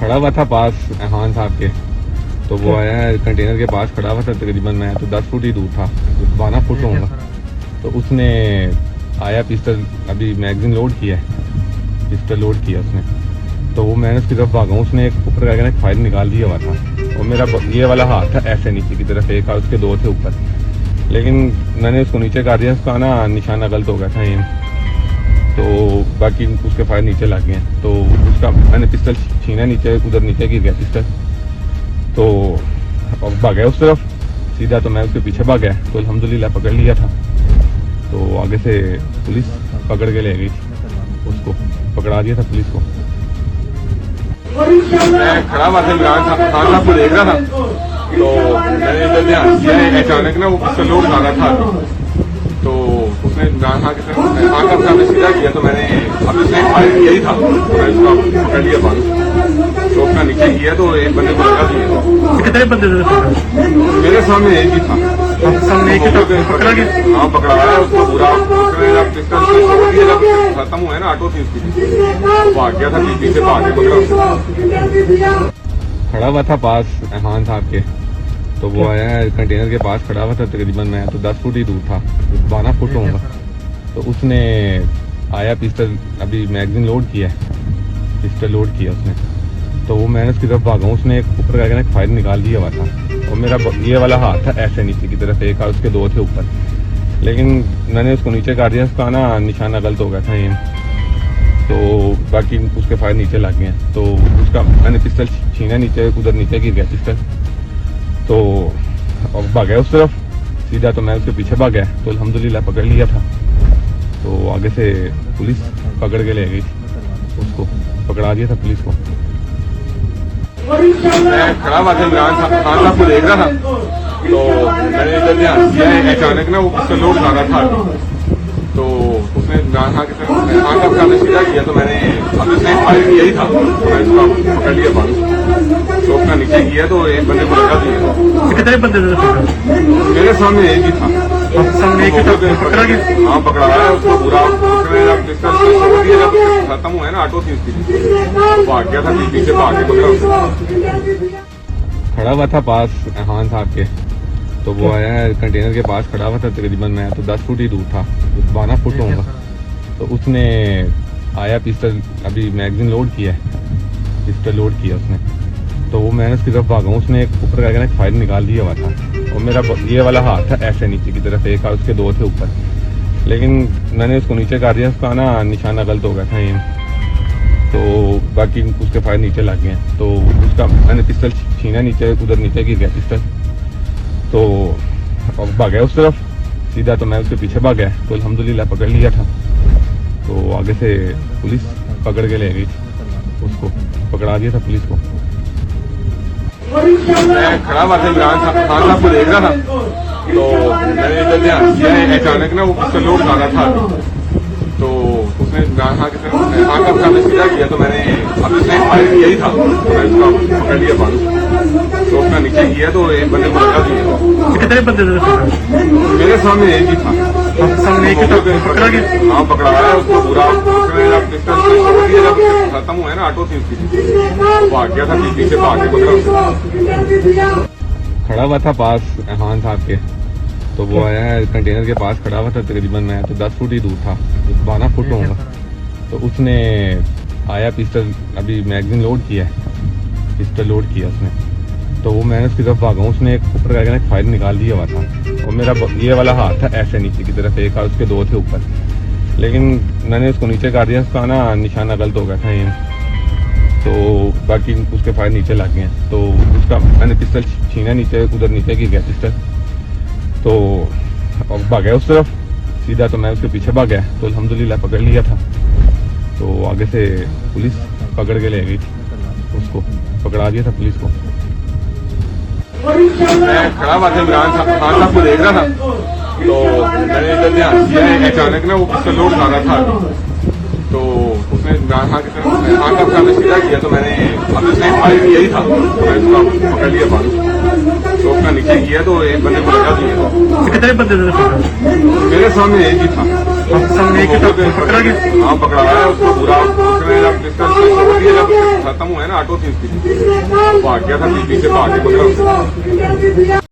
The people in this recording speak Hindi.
खड़ा हुआ था पास खान साहब के, तो वो आया कंटेनर के पास खड़ा हुआ था। तकरीबन मैं तो 10 फुट ही दूर था, 12 फुट होगा। तो उसने आया पिस्टल, अभी मैगजीन लोड किया है, पिस्टल लोड किया उसने। तो वो मैंने उसकी तरफ भागा, उसने एक ऊपर करके एक फायर निकाल दिया हुआ था और मेरा ये वाला हाथ था ऐसे नीचे की तरफ, एक हाथ उसके दो थे ऊपर, लेकिन मैंने उसको नीचे कर दिया। उसका ना निशाना गलत हो गया था एम, तो बाकी उसके फायर नीचे लग गए। तो उसका मैंने पिस्टल छीना नीचे, उधर नीचे गिर गया पिस्टल। तो भागा उस तरफ सीधा, तो मैं उसके पीछे भाग गया, तो अल्हम्दुलिल्लाह पकड़ लिया था। तो आगे से पुलिस पकड़ के ले गई, उसको पकड़ा दिया था पुलिस को। मैं खड़ा हुआ था, इमरान खान साहब को देख रहा था, तो मैंने इधर ध्यान किया, अचानक ना वो पिस्टल लोड कर रहा था। तो उसने इमरान खान के सामने सीधा किया, तो मैंने अब उसने फायर किया ही था, तो मैं उसका पकड़ लिया बांध, तो उसका नीचे किया, तो एक बंदे को लगा दिया। कितने बंदे थे? मेरे सामने एक ही था। सामने एक ही था, पकड़ा गया? हाँ पकड़ा है उसको पूरा। पिस्टल जब खत्म हुआ है ना, ऑटो थी उसकी, भाग गया था, पीछे से भाग के पकड़ा। खड़ा हुआ था पास खान साहब के, तो वो आया कंटेनर के पास खड़ा हुआ था। तकरीबन मैं तो 10 फुट ही दूर था, 12 फुट होगा। तो उसने आया पिस्टल, अभी मैगजीन लोड किया है, पिस्टल लोड किया उसने। तो वो मैंने उसकी तरफ भागा, उसने एक ऊपर करके एक फायर निकाल दिया हुआ था और मेरा ये वाला हाथ था ऐसे नीचे की तरफ, एक हाथ उसके दो थे ऊपर, लेकिन मैंने उसको नीचे कर दिया। उसका ना निशाना गलत हो गया था एम, तो बाकी उसके फायर नीचे लग गए। तो उसका मैंने पिस्टल छीना नीचे, उधर नीचे गिर गया पिस्टल। तो भागा उस तरफ सीधा, तो मैं उसके पीछे भाग गया, तो अल्हम्दुलिल्लाह पकड़ लिया था। तो आगे से पुलिस पकड़ के ले गई, उसको पकड़ा दिया था पुलिस को। मैं खड़ा हुआ था, इमरान खान साहब को देख रहा था, तो मैंने इधर ध्यान किया, अचानक ना वो पिस्टल लोड कर रहा था। तो उसने इमरान खान के सामने सीधा किया, तो मैंने अब उसने फायर किया ही था, तो मैं उसका पकड़ लिया बांध, तो उसका नीचे किया, तो एक बंदे को लगा दिया। कितने बंदे थे? मेरे सामने एक ही था। सामने एक ही था, पकड़ा गया? हाँ पकड़ा है उसको पूरा। पिस्टल जब खत्म हुआ है ना, ऑटो थी उसकी, भाग गया था, पीछे से भाग के पकड़ा। खड़ा हुआ था पास खान साहब के, तो वो आया कंटेनर के पास खड़ा हुआ था। तकरीबन मैं तो 10 फुट ही दूर था, 12 फुट होगा। तो उसने आया पिस्टल, अभी मैगजीन लोड किया है, पिस्टल लोड किया उसने। तो वो मैंने उसकी तरफ भागा, उसने एक ऊपर करके एक फायर निकाल दिया हुआ था और मेरा ये वाला हाथ था ऐसे नीचे की तरफ, एक हाथ उसके दो थे ऊपर, लेकिन मैंने उसको नीचे कर दिया। उसका ना निशाना गलत हो गया था एम, तो बाकी उसके फायर नीचे लग गए। तो उसका मैंने पिस्टल छीना नीचे, उधर नीचे गिर गया पिस्टल। तो भागा उस तरफ सीधा, तो मैं उसके पीछे भाग गया, तो अल्हम्दुलिल्लाह पकड़ लिया था। तो आगे से पुलिस पकड़ के ले गई, उसको पकड़ा दिया था पुलिस को। मैं खड़ा हुआ था, इमरान खान साहब को देख रहा था, तो मैंने इधर ध्यान किया, अचानक ना वो पिस्टल लोड कर रहा था। तो उसने इमरान खान के सामने सीधा किया, तो मैंने अब उसने फायर किया ही था, तो मैं उसका पकड़ लिया बांध, तो उसका नीचे किया, तो एक बंदे को लगा दिया। कितने बंदे थे? मेरे सामने एक ही था। सामने एक ही था, पकड़ा गया? हाँ पकड़ा है उसको पूरा। पिस्टल जब खत्म हुआ है ना, ऑटो थी उसकी, भाग गया था, पीछे से भाग के पकड़ा। खड़ा हुआ था पास खान साहब के, तो वो आया कंटेनर के पास खड़ा हुआ था। तकरीबन मैं तो 10 फुट ही दूर था, 12 फुट होगा। तो उसने आया पिस्टल, अभी मैगजीन लोड किया है, पिस्टल लोड किया उसने। तो वो मैंने उसकी तरफ भागा, उसने एक ऊपर करके एक फायर निकाल दिया हुआ था और मेरा ये वाला हाथ था ऐसे नीचे की तरफ, एक हाथ उसके दो थे ऊपर, लेकिन मैंने उसको नीचे कर दिया। उसका ना निशाना गलत हो गया था एम, तो बाकी उसके फायर नीचे लग गए। तो उसका मैंने पिस्टल छीना नीचे, उधर नीचे गिर गया पिस्टल। तो भागा उस तरफ सीधा, तो मैं उसके पीछे भाग गया, तो अल्हम्दुलिल्लाह पकड़ लिया था। तो आगे से पुलिस पकड़ के ले गई, उसको पकड़ा दिया था पुलिस को। मैं खड़ा हुआ था, इमरान खान साहब को देख रहा था, तो मैंने इधर ध्यान किया, अचानक ना वो पिस्टल लोड कर रहा था। तो उसने इमरान खान के सामने सीधा किया, तो मैंने अब उसने फायर किया ही था, तो मैं उसका पकड़ लिया बांध, तो उसका नीचे किया, तो एक बंदे को लगा दिया। कितने बंदे थे? मेरे सामने एक ही था। सामने एक ही था, पकड़ा गया? हाँ पकड़ा है उसको पूरा। पिस्टल जब खत्म हुआ है ना ऑटो थी उसकी, भाग गया था पीछे से भाग के पकड़ा उसने।